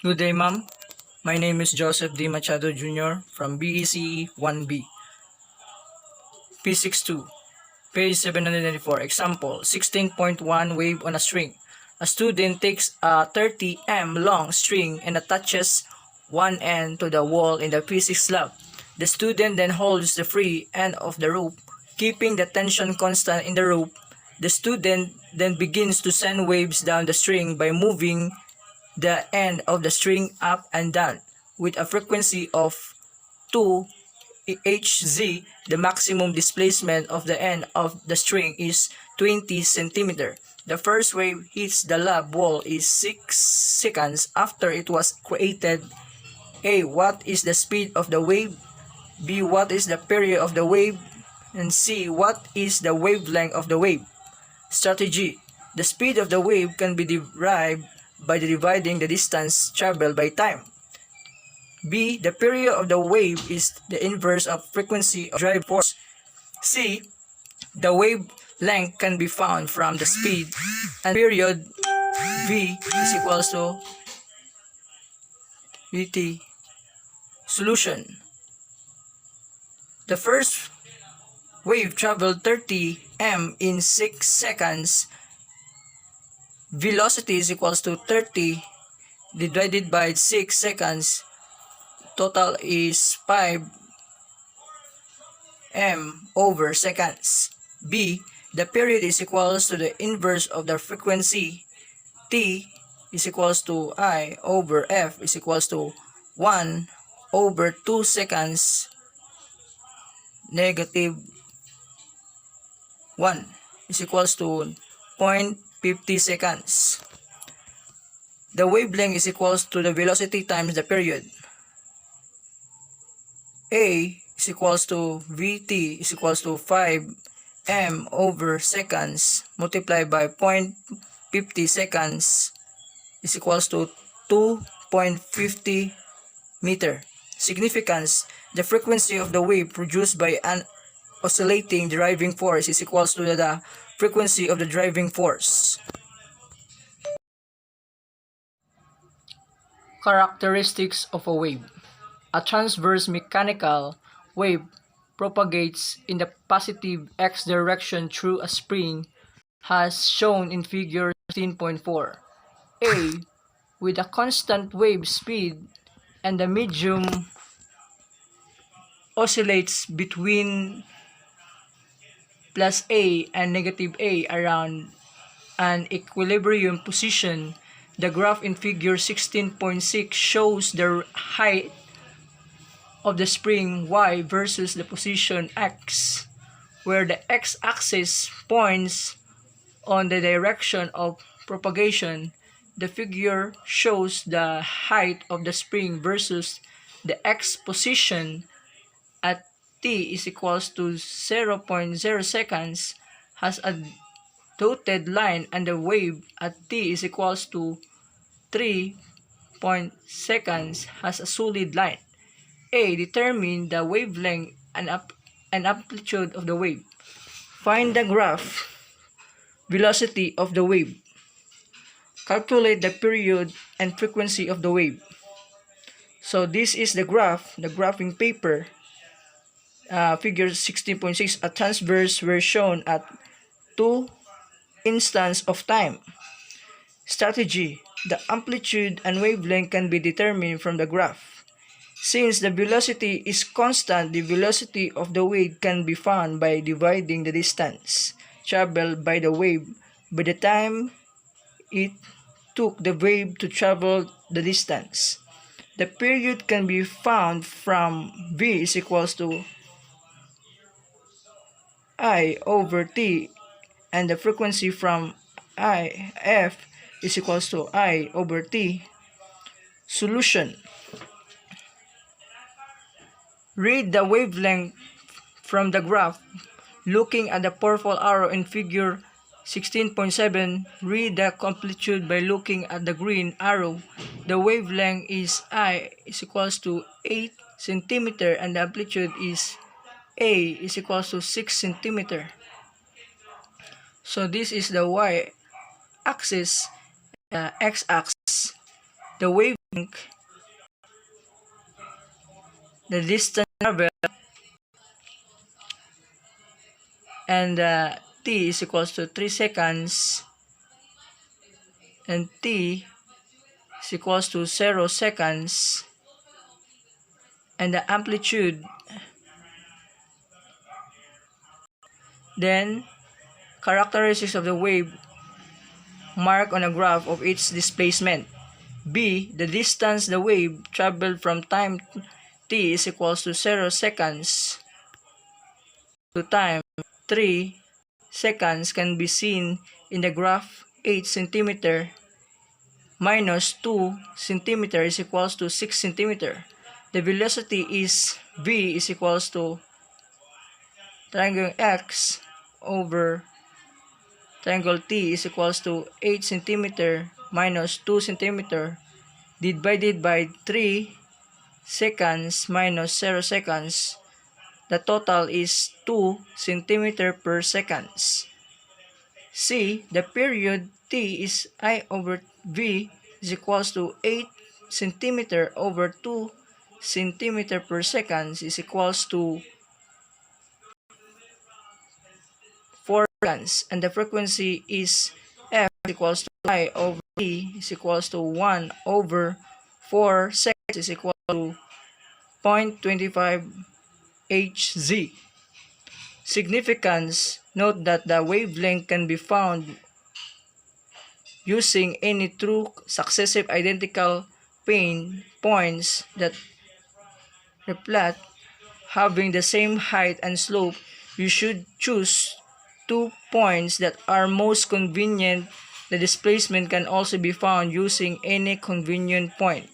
Good day, ma'am. My name is Joseph D. Machado Jr. from BECE 1B. P62, page 794. Example, 16.1 wave on a string. A student takes a 30 m long string and attaches one end to the wall in the physics lab. The student then holds the free end of the rope, keeping the tension constant in the rope. The student then begins to send waves down the string by moving the end of the string up and down with a frequency of 2 Hz. The maximum displacement of the end of the string is 20 cm. The first wave hits the lab wall is 6 seconds after it was created. A. What is the speed of the wave? B. What is the period of the wave? And C. What is the wavelength of the wave? Strategy. The speed of the wave can be derived by dividing the distance traveled by time. B. The period of the wave is the inverse of frequency of driving force. C. The wavelength can be found from the speed and period. V is equals to Vt. Solution. The first wave traveled 30 m in 6 seconds. Velocity is equals to 30 divided by 6 seconds. Total is 5 m over seconds. B. The period is equals to the inverse of the frequency. T is equals to I over F is equals to 1 over 2 seconds negative 1 is equals to 0.50 seconds. The wavelength is equals to the velocity times the period. A is equals to Vt is equals to 5 m over seconds multiplied by 0.50 seconds is equals to 2.50 meter. Significance. The frequency of the wave produced by an oscillating driving force is equals to the frequency of the driving force. Characteristics of a wave. A transverse mechanical wave propagates in the positive x direction through a spring as shown in figure 16.4. A. With a constant wave speed and the medium oscillates between plus A and negative A around an equilibrium position. The graph in figure 16.6 shows the height of the spring y versus the position x, where the x-axis points on the direction of propagation. The figure shows the height of the spring versus the x position at t is equals to 0.0 seconds has a dotted line, and the wave at t is equals to 3 seconds has a solid line. A. Determine the wavelength and amplitude of the wave. Find the graph velocity of the wave. Calculate the period and frequency of the wave. So this is the graphing paper. Figure 16.6, a transverse were shown at 2 instants of time. Strategy. The amplitude and wavelength can be determined from the graph. Since the velocity is constant, the velocity of the wave can be found by dividing the distance traveled by the wave by the time it took the wave to travel the distance. The period can be found from V is equals to I over T, and the frequency from F is equals to I over T. Solution. Read the wavelength from the graph. Looking at the purple arrow in figure 16.7, read the amplitude by looking at the green arrow. The wavelength is I is equals to 8 cm and the amplitude is A is equals to 6 cm. So this is the y axis, x axis. the wavelength, the distance traveled, and t is equals to 3 seconds, and t is equals to 0 seconds, and the amplitude, then characteristics of the wave marked on a graph of its displacement. B. The distance the wave traveled from time t is equals to 0 seconds to time 3 seconds can be seen in the graph. 8 cm minus 2 cm is equals to 6 cm. The velocity is v is equals to triangle x over triangle t is equals to 8 cm minus 2 cm divided by 3 seconds minus 0 seconds. The total is 2 cm per seconds. C. The period t is I over v is equals to 8 cm over 2 cm per seconds is equals to 4 seconds, and the frequency is f is equals to I over t is equals to 1 over 4 seconds is equal to 0.25 Hz. Significance: note that the wavelength can be found using any two successive identical points that reflect having the same height and slope. You should choose 2 points that are most convenient. The displacement can also be found using any convenient point.